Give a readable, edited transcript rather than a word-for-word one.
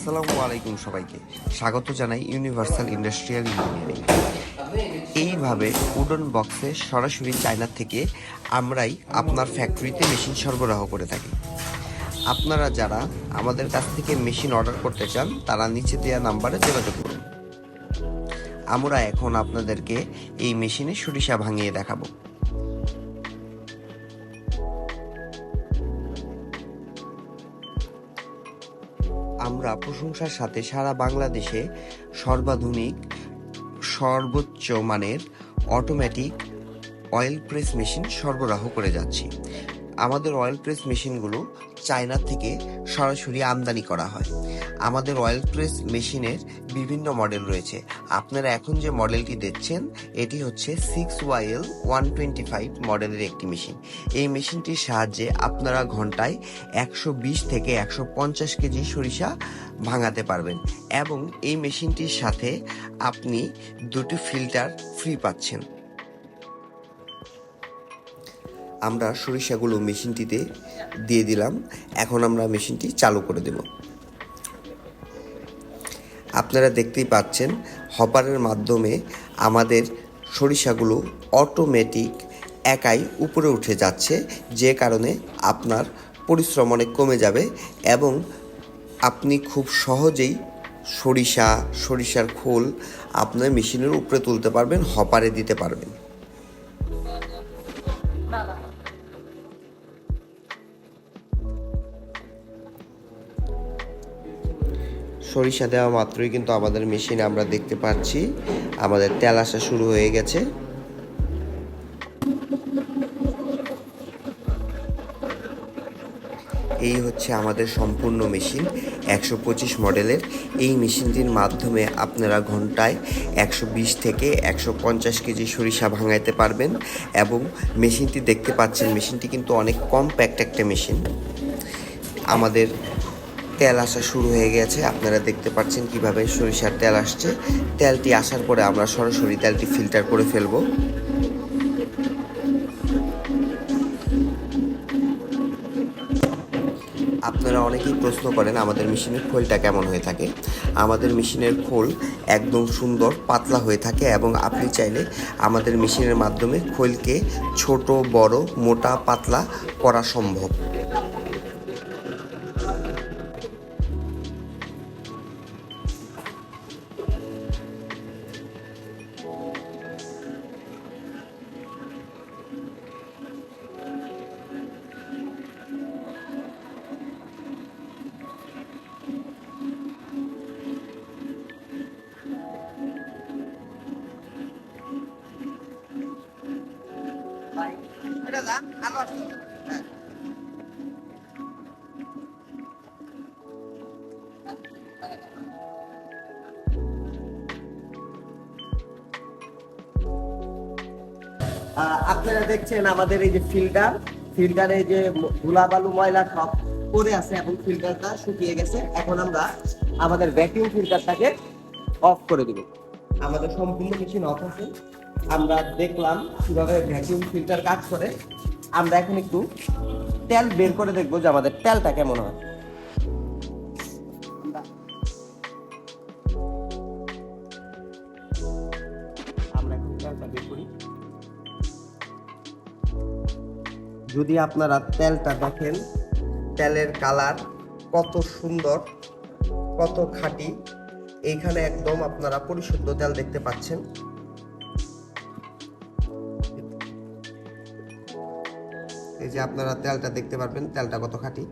আসসালামু আলাইকুম সবাইকে স্বাগত জানাই ইউনিভার্সাল ইন্ডাস্ট্রিয়াল ইঞ্জিনিয়ারিং। এইভাবে উডন বক্সে সরাসরি চায়না থেকে আমরাই আপনার ফ্যাক্টরিতে মেশিন সরবরাহ করে থাকি। আপনারা যারা আমাদের কাছ থেকে মেশিন অর্ডার করতে চান তারা নিচে দেওয়া নাম্বারে যোগাযোগ করুন। আমরা এখন আপনাদেরকে এই মেশিনে সরিষা ভাঙিয়ে দেখাবো। আমরা প্রশংসার সাথে সারা বাংলাদেশে সর্বাধুনিক সর্বোচ্চ মানের অটোমেটিক অয়েল প্রেস মেশিন সরবরাহ করে যাচ্ছি। আমাদের অয়েল প্রেস মেশিনগুলো চায়না থেকে সরাসরি আমদানি করা হয়। আমাদের অয়েল প্রেস মেশিনের বিভিন্ন মডেল রয়েছে। আপনারা এখন যে মডেলটি দেখছেন এটি হচ্ছে 6YL125 মডেলের একটি মেশিন। এই মেশিনটির সাহায্যে আপনারা ঘন্টায় 120 থেকে 150 কেজি সরিষা ভাঙাতে পারবেন এবং এই মেশিনটির সাথে আপনি দুটি ফিল্টার ফ্রি পাচ্ছেন। আমরা সরিষাগুলো মেশিনটিতে দিয়ে দিলাম। এখন আমরা মেশিনটি চালু করে দেব। আপনারা দেখতেই পাচ্ছেন হপারের মাধ্যমে আমাদের সরিষাগুলো অটোমেটিক একাই উপরে উঠে যাচ্ছে, যে কারণে আপনার পরিশ্রম অনেক কমে যাবে এবং আপনি খুব সহজেই সরিষার খোল আপনার মেশিনের উপরে তুলতে পারবেন, হপারে দিতে পারবেন। সরিষা দেওয়া মাত্রই কিন্তু আমাদের মেশিনে আমরা দেখতে পাচ্ছি আমাদের তেল আসা শুরু হয়ে গেছে। এই হচ্ছে আমাদের সম্পূর্ণ মেশিন 125 মডেলের। এই মেশিনটির মাধ্যমে আপনারা ঘন্টায় 120 থেকে 150 কেজি সরিষা ভাঙাইতে পারবেন এবং মেশিনটি দেখতে পাচ্ছেন, মেশিনটি কিন্তু অনেক কম্প্যাক্ট একটা মেশিন। আমাদের তেল আসা শুরু হয়ে গেছে। আপনারা দেখতে পাচ্ছেন কিভাবে সরিষার তেল আসছে। তেলটি আসার পরে আমরা সরাসরি তেলটি ফিল্টার করে ফেলবো। আপনারা অনেকেই প্রশ্ন করেন আমাদের মেশিনের খোলটা কেমন হয়ে থাকে। আমাদের মেশিনের খোল একদম সুন্দর পাতলা হয়ে থাকে এবং আপনি চাইলে আমাদের মেশিনের মাধ্যমে খোলকে ছোট বড় মোটা পাতলা করা সম্ভব। আপনারা দেখছেন আমাদের এই যে ফিল্টারে যে ধুলাবালু ময়লা সব পড়ে আছে এবং ফিল্টারটা শুকিয়ে গেছে। এখন আমরা আমাদের ভ্যাকুয়াম ফিল্টারটাকে অফ করে দিব। আমাদের সম্পূর্ণ মেশিন অফ আছে। আমরা দেখলাম কিভাবে ভ্যাকুয়াম ফিল্টার কাজ করে। আমরা এখন একটু তেল বের করে দেখবো যে আমাদের তেলটা কেমন হয়। আমরা এখন তেলটা বের করি। যদি আপনারা তেলটা দেখেন, তেলের কালার কত সুন্দর, কত খাঁটি। এইখানে একদম আপনারা পরিশুদ্ধ তেল দেখতে পাচ্ছেন। এই যে আপনারা তেলটা দেখতে পারবেন, তেলটা কত খাঁটি।